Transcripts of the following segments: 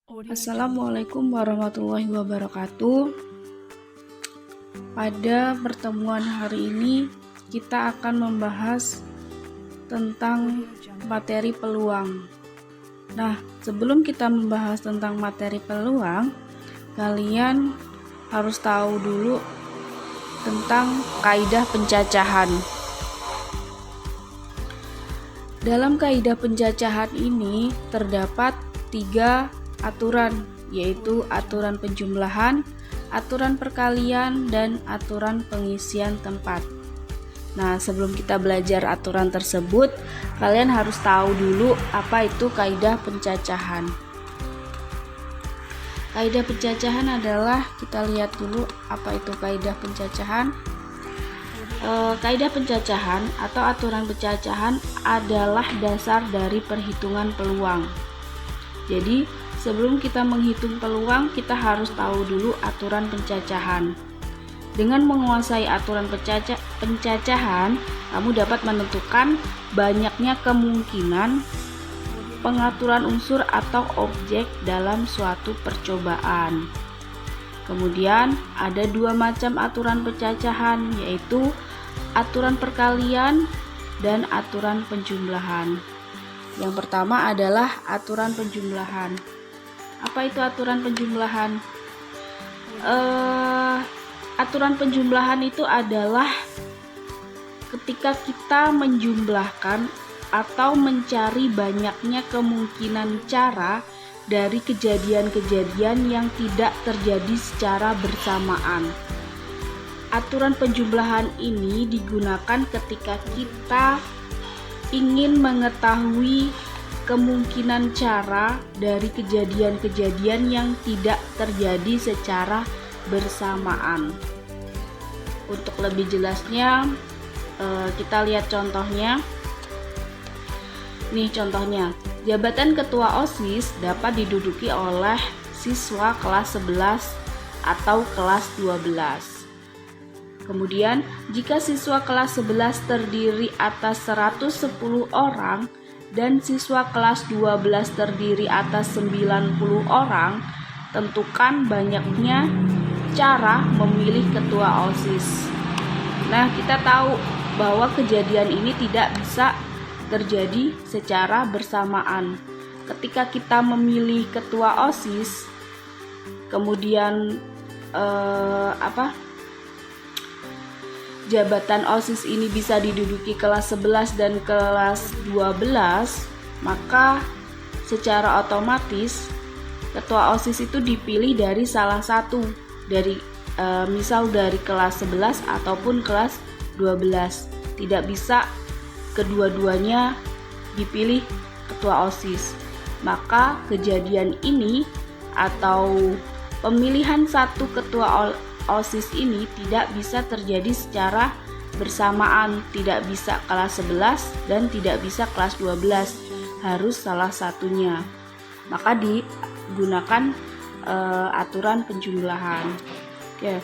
Assalamualaikum warahmatullahi wabarakatuh. Pada pertemuan hari ini kita akan membahas tentang materi peluang. Nah, sebelum kita membahas tentang materi peluang, kalian harus tahu dulu tentang kaidah pencacahan. Dalam kaidah pencacahan ini terdapat 3 aturan, yaitu aturan penjumlahan, aturan perkalian, dan aturan pengisian tempat. Nah, sebelum kita belajar aturan tersebut, kalian harus tahu dulu apa itu kaidah pencacahan. Kaidah pencacahan adalah, kita lihat dulu apa itu kaidah pencacahan. Kaidah pencacahan atau aturan pencacahan adalah dasar dari perhitungan peluang. Jadi, sebelum kita menghitung peluang, kita harus tahu dulu aturan pencacahan. Dengan menguasai aturan pencacahan, kamu dapat menentukan banyaknya kemungkinan pengaturan unsur atau objek dalam suatu percobaan. Kemudian, ada 2 macam aturan pencacahan, yaitu aturan perkalian dan aturan penjumlahan. Yang pertama adalah aturan penjumlahan. Apa itu aturan penjumlahan? Aturan penjumlahan itu adalah ketika kita menjumlahkan atau mencari banyaknya kemungkinan cara dari kejadian-kejadian yang tidak terjadi secara bersamaan. Aturan penjumlahan ini digunakan ketika kita ingin mengetahui kemungkinan cara dari kejadian-kejadian yang tidak terjadi secara bersamaan. Untuk lebih jelasnya, kita lihat contohnya. Nih contohnya, jabatan ketua OSIS dapat diduduki oleh siswa kelas 11 atau kelas 12. Kemudian, jika siswa kelas 11 terdiri atas 110 orang dan siswa kelas 12 terdiri atas 90 orang, tentukan banyaknya cara memilih ketua OSIS. Nah, kita tahu bahwa kejadian ini tidak bisa terjadi secara bersamaan. Ketika kita memilih ketua OSIS, kemudian jabatan OSIS ini bisa diduduki kelas 11 dan kelas 12, maka secara otomatis ketua OSIS itu dipilih dari salah satu, dari misal dari kelas 11 ataupun kelas 12. Tidak bisa kedua-duanya dipilih ketua OSIS. Maka kejadian ini atau pemilihan satu ketua OSIS ini tidak bisa terjadi secara bersamaan, tidak bisa kelas 11 dan tidak bisa kelas 12, harus salah satunya. Maka digunakan aturan penjumlahan. Oke.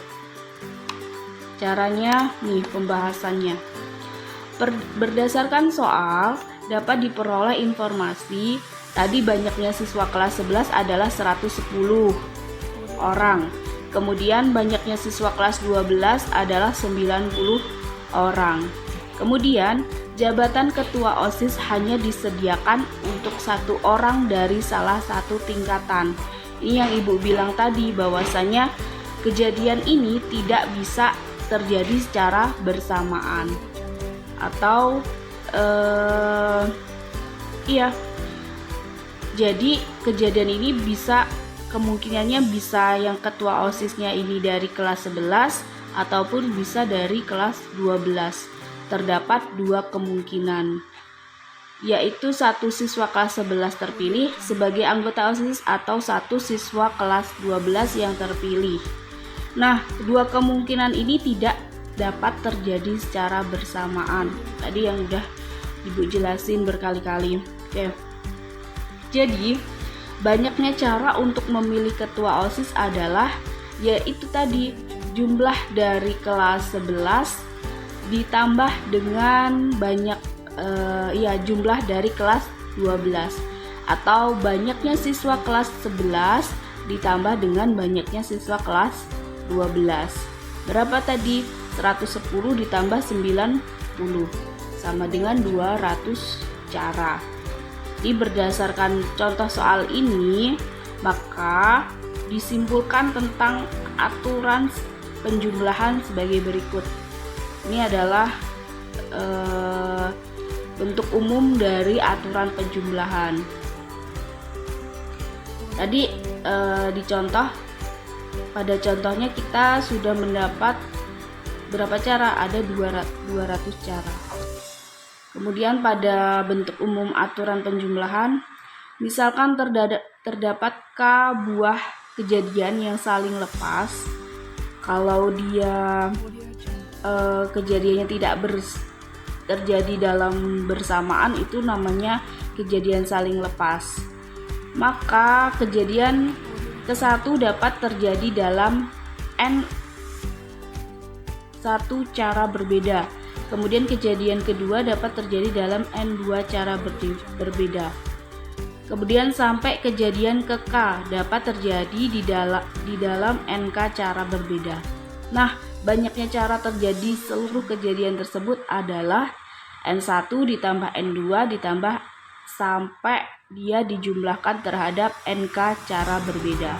Caranya nih pembahasannya. Berdasarkan soal dapat diperoleh informasi tadi banyaknya siswa kelas 11 adalah 110 orang. Kemudian banyaknya siswa kelas 12 adalah 90 orang. Kemudian jabatan ketua OSIS hanya disediakan untuk 1 orang dari salah satu tingkatan. Ini yang Ibu bilang tadi, bahwasanya kejadian ini tidak bisa terjadi secara bersamaan. Atau jadi kejadian ini bisa, kemungkinannya bisa yang ketua OSISnya ini dari kelas 11 ataupun bisa dari kelas 12. Terdapat 2 kemungkinan, yaitu 1 siswa kelas 11 terpilih sebagai anggota OSIS atau 1 siswa kelas 12 yang terpilih. Nah, 2 kemungkinan ini tidak dapat terjadi secara bersamaan. Tadi yang udah Ibu jelasin berkali-kali. Oke. Jadi, banyaknya cara untuk memilih ketua OSIS adalah, yaitu tadi jumlah dari kelas 11 ditambah dengan jumlah dari kelas 12. atau banyaknya siswa kelas 11 ditambah dengan banyaknya siswa kelas 12. Berapa tadi? 110 ditambah 90 sama dengan 200 cara. Jadi berdasarkan contoh soal ini, maka disimpulkan tentang aturan penjumlahan sebagai berikut. Ini adalah bentuk umum dari aturan penjumlahan. Tadi di contoh, pada contohnya kita sudah mendapat berapa cara? Ada 200 cara. Kemudian pada bentuk umum aturan penjumlahan, misalkan terdapat K buah kejadian yang saling lepas. Kalau dia kejadiannya tidak terjadi dalam bersamaan, itu namanya kejadian saling lepas. Maka kejadian ke-1 dapat terjadi dalam N satu cara berbeda. Kemudian kejadian kedua dapat terjadi dalam N2 cara berbeda. Kemudian sampai kejadian ke K dapat terjadi di dalam NK cara berbeda. Nah, banyaknya cara terjadi seluruh kejadian tersebut adalah N1 ditambah N2 ditambah sampai dia dijumlahkan terhadap NK cara berbeda.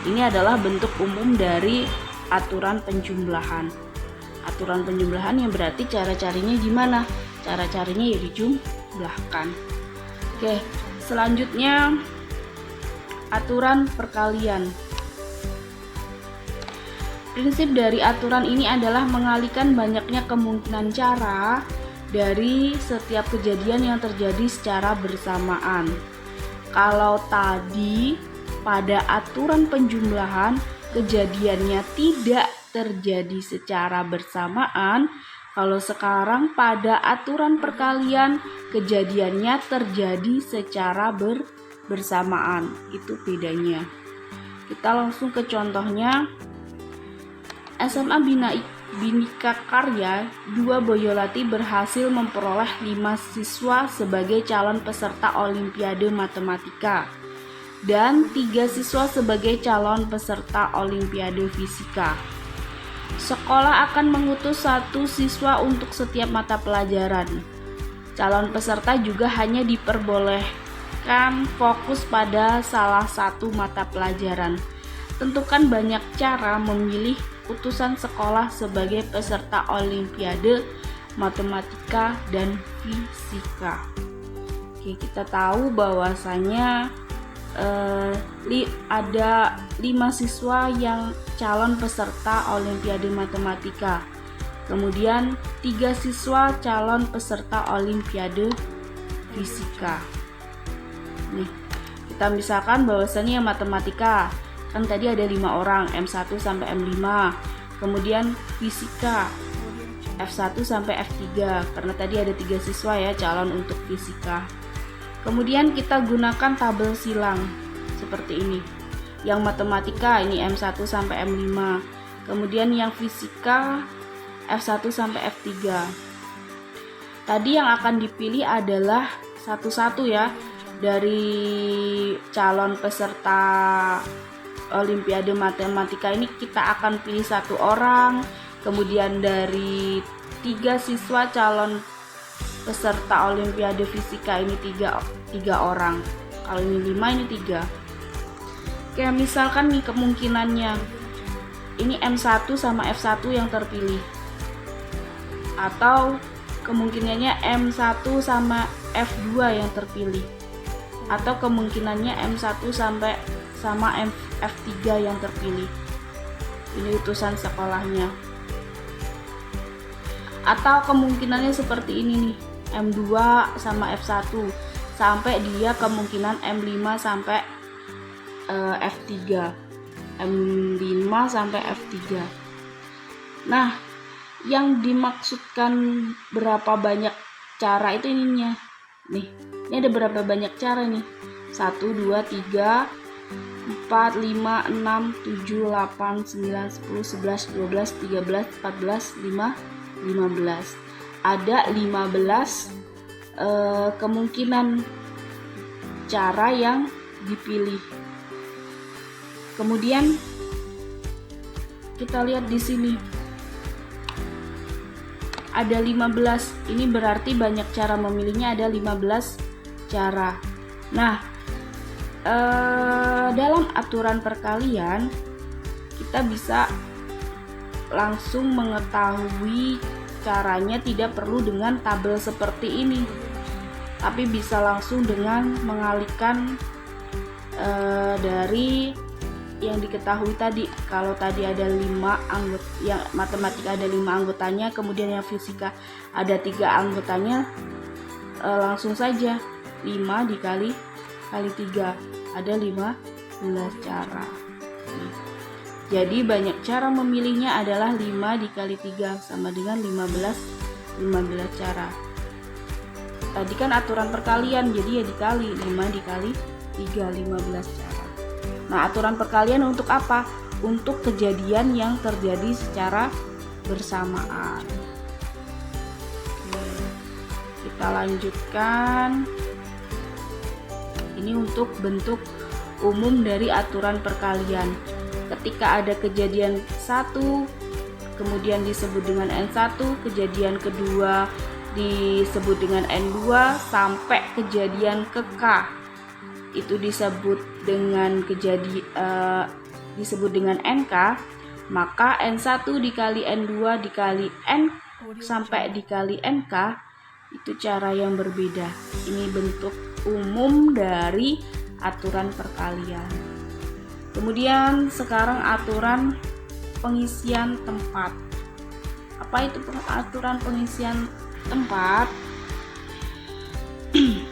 Ini adalah bentuk umum dari aturan penjumlahan. Aturan penjumlahan yang berarti cara-caranya gimana? Cara-caranya ya dijumlahkan. Oke, selanjutnya aturan perkalian. Prinsip dari aturan ini adalah mengalihkan banyaknya kemungkinan cara dari setiap kejadian yang terjadi secara bersamaan. Kalau tadi pada aturan penjumlahan kejadiannya tidak terjadi secara bersamaan, kalau sekarang pada aturan perkalian kejadiannya terjadi secara bersamaan. Itu bedanya. Kita langsung ke contohnya. SMA Bhinneka Karya 2 Boyolali berhasil memperoleh 5 siswa sebagai calon peserta Olimpiade Matematika dan 3 siswa sebagai calon peserta Olimpiade Fisika. Sekolah akan mengutus 1 siswa untuk setiap mata pelajaran. Calon peserta juga hanya diperbolehkan fokus pada salah satu mata pelajaran. Tentukan banyak cara memilih utusan sekolah sebagai peserta Olimpiade Matematika dan Fisika. Oke, kita tahu bahwasanya ada 5 siswa yang calon peserta Olimpiade Matematika. Kemudian 3 siswa calon peserta Olimpiade Fisika. Nih, kita misalkan bahwasanya matematika kan tadi ada 5 orang, M1 sampai M5. Kemudian fisika F1 sampai F3 karena tadi ada 3 siswa ya calon untuk fisika. Kemudian kita gunakan tabel silang seperti ini. Yang matematika ini M1 sampai M5. Kemudian yang fisika F1 sampai F3. Tadi yang akan dipilih adalah satu-satu ya dari calon peserta Olimpiade Matematika ini kita akan pilih 1 orang. Kemudian dari 3 siswa calon peserta Olimpiade Fisika ini 3 orang. Kalau ini 5, ini 3. Oke, misalkan nih kemungkinannya ini M1 sama F1 yang terpilih, atau kemungkinannya M1 sama F2 yang terpilih, atau kemungkinannya M1 sama F3 yang terpilih. Ini utusan sekolahnya. Atau kemungkinannya seperti ini nih, M2 sama F1 sampai dia kemungkinan M5 sampai F3. M5 sampai F3. Nah, yang dimaksudkan berapa banyak cara itu ininya. Nih, ini ada berapa banyak cara nih? 1, 2, 3, 4, 5, 6, 7, 8, 9, 10, 11, 12, 13, 14, 15. Ada 15 kemungkinan cara yang dipilih. Kemudian kita lihat di sini ada 15. Ini berarti banyak cara memilihnya, ada 15 cara. Nah, dalam aturan perkalian kita bisa langsung mengetahui caranya, tidak perlu dengan tabel seperti ini, tapi bisa langsung dengan mengalihkan dari yang diketahui tadi. Kalau tadi ada 5 anggota, yang matematika ada 5 anggotanya, kemudian yang fisika ada 3 anggotanya, langsung saja 5 dikali 3, ada 15 cara. Jadi banyak cara memilihnya adalah 5 dikali 3 sama dengan 15 cara. Tadi kan aturan perkalian, jadi ya dikali 5 dikali 3, 15 cara. Nah, aturan perkalian untuk apa? Untuk kejadian yang terjadi secara bersamaan. Kita lanjutkan. Ini untuk bentuk umum dari aturan perkalian. Ketika ada kejadian 1, kemudian disebut dengan N1, kejadian kedua disebut dengan N2, sampai kejadian ke K, itu disebut dengan disebut dengan NK, maka N1 dikali N2 dikali N sampai dikali NK itu cara yang berbeda. Ini bentuk umum dari aturan perkalian. Kemudian sekarang aturan pengisian tempat. Apa itu aturan pengisian tempat?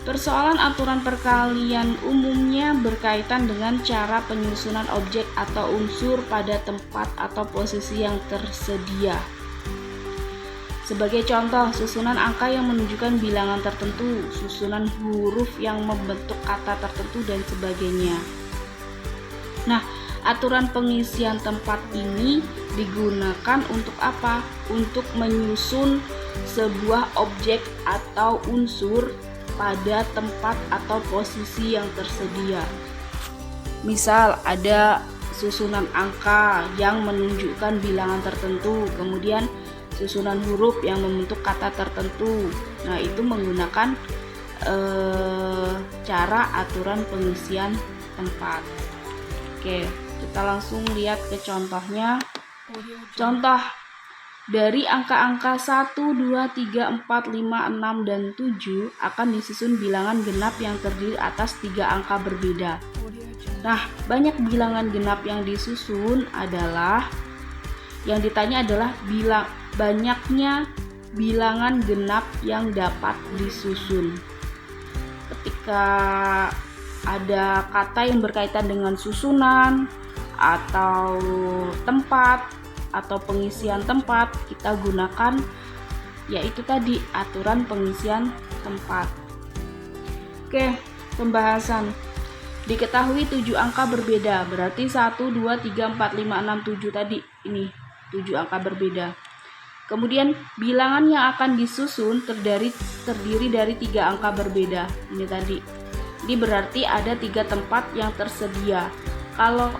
Persoalan aturan perkalian umumnya berkaitan dengan cara penyusunan objek atau unsur pada tempat atau posisi yang tersedia. Sebagai contoh, susunan angka yang menunjukkan bilangan tertentu, susunan huruf yang membentuk kata tertentu, dan sebagainya. Nah, aturan pengisian tempat ini digunakan untuk apa? Untuk menyusun sebuah objek atau unsur pada tempat atau posisi yang tersedia. Misal ada susunan angka yang menunjukkan bilangan tertentu, kemudian susunan huruf yang membentuk kata tertentu. Nah, itu menggunakan cara aturan pengisian tempat. Oke, kita langsung lihat ke contohnya. Contoh, dari angka-angka 1, 2, 3, 4, 5, 6, dan 7 akan disusun bilangan genap yang terdiri atas 3 angka berbeda. Nah, banyak bilangan genap yang disusun adalah, yang ditanya adalah banyaknya bilangan genap yang dapat disusun. Ketika ada kata yang berkaitan dengan susunan atau tempat atau pengisian tempat, kita gunakan yaitu tadi aturan pengisian tempat. Oke, pembahasan. Diketahui 7 angka berbeda, berarti 1, 2, 3, 4, 5, 6, 7 tadi, ini 7 angka berbeda. Kemudian bilangan yang akan disusun terdiri dari 3 angka berbeda, ini tadi. Ini berarti ada 3 tempat yang tersedia. Kalau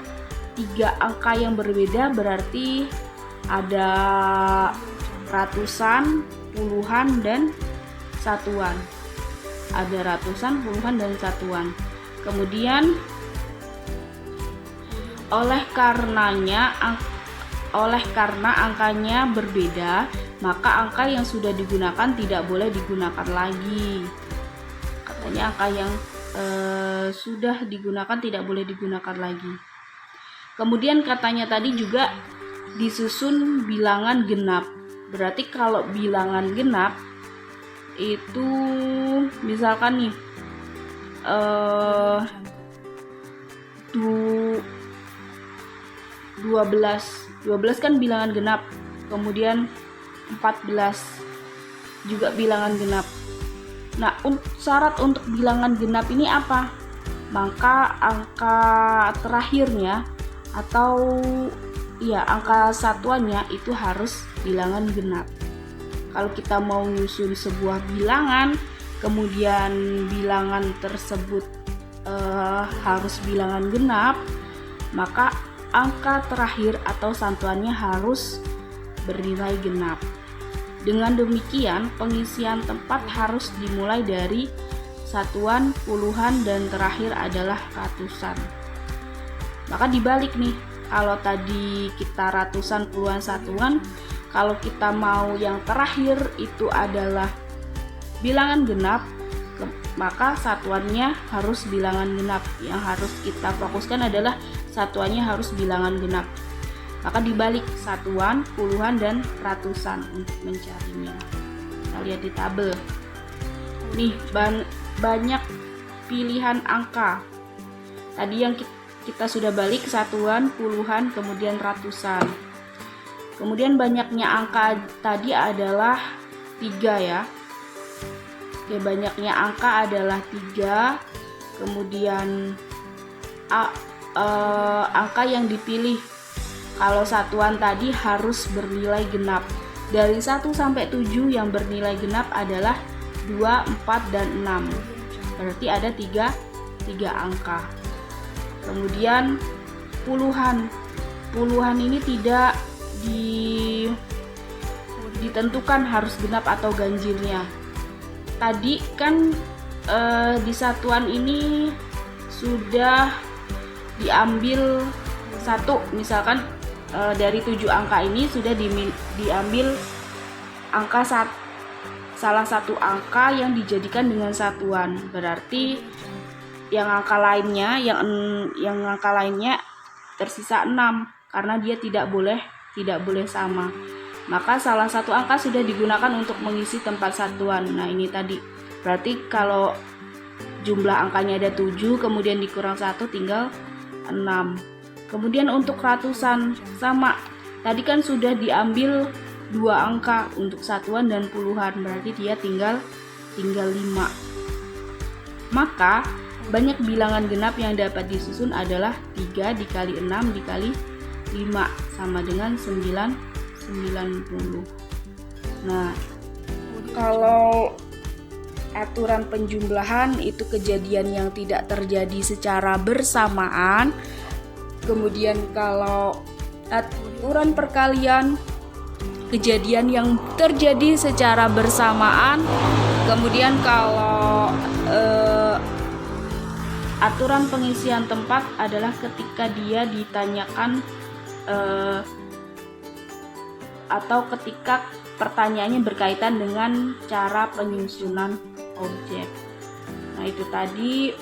3 angka yang berbeda berarti ada ratusan, puluhan, dan satuan. Ada ratusan, puluhan, dan satuan. Kemudian oleh karena angkanya berbeda, maka angka yang sudah digunakan tidak boleh digunakan lagi. Katanya angka yang sudah digunakan tidak boleh digunakan lagi. Kemudian katanya tadi juga disusun bilangan genap. Berarti kalau bilangan genap itu misalkan nih 12 kan bilangan genap. Kemudian 14 juga bilangan genap. Nah, syarat untuk bilangan genap ini apa? Maka angka terakhirnya atau angka satuannya itu harus bilangan genap. Kalau kita mau nyusun sebuah bilangan, kemudian bilangan tersebut harus bilangan genap, maka angka terakhir atau satuannya harus bernilai genap. Dengan demikian, pengisian tempat harus dimulai dari satuan, puluhan, dan terakhir adalah ratusan. Maka dibalik nih, kalau tadi kita ratusan, puluhan, satuan, kalau kita mau yang terakhir itu adalah bilangan genap, maka satuannya harus bilangan genap. Yang harus kita fokuskan adalah satuannya harus bilangan genap. Maka dibalik satuan, puluhan, dan ratusan untuk mencarinya. Kita lihat di tabel. Nih, banyak pilihan angka. Tadi yang kita sudah balik satuan, puluhan, kemudian ratusan. Kemudian banyaknya angka tadi adalah 3 ya. Oke, banyaknya angka adalah 3. Kemudian angka yang dipilih kalau satuan tadi harus bernilai genap. Dari 1 sampai 7 yang bernilai genap adalah 2, 4, dan 6. Berarti ada 3 angka. Kemudian puluhan. Puluhan ini tidak ditentukan harus genap atau ganjilnya. Tadi kan di satuan ini sudah diambil 1, misalkan dari 7 angka ini sudah diambil angka salah satu angka yang dijadikan dengan satuan. Berarti yang angka lainnya tersisa 6 karena dia tidak boleh sama. Maka salah satu angka sudah digunakan untuk mengisi tempat satuan. Nah, ini tadi. Berarti kalau jumlah angkanya ada 7, kemudian dikurang 1 tinggal 6. Kemudian untuk ratusan sama. Tadi kan sudah diambil 2 angka untuk satuan dan puluhan, berarti dia tinggal 5. Maka banyak bilangan genap yang dapat disusun adalah 3 dikali 6 dikali 5 sama dengan 90. Nah, kalau aturan penjumlahan itu kejadian yang tidak terjadi secara bersamaan. Kemudian kalau aturan perkalian kejadian yang terjadi secara bersamaan. Kemudian kalau aturan pengisian tempat adalah ketika dia ditanyakan atau ketika pertanyaannya berkaitan dengan cara penyusunan objek. Nah, itu tadi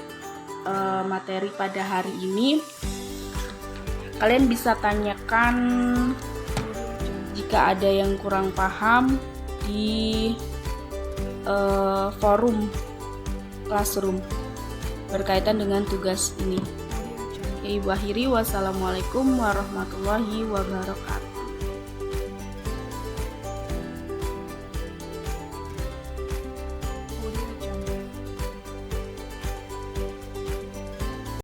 materi pada hari ini. Kalian bisa tanyakan jika ada yang kurang paham di forum Classroom berkaitan dengan tugas ini. Oke, ibu akhiri, wassalamualaikum warahmatullahi wabarakatuh.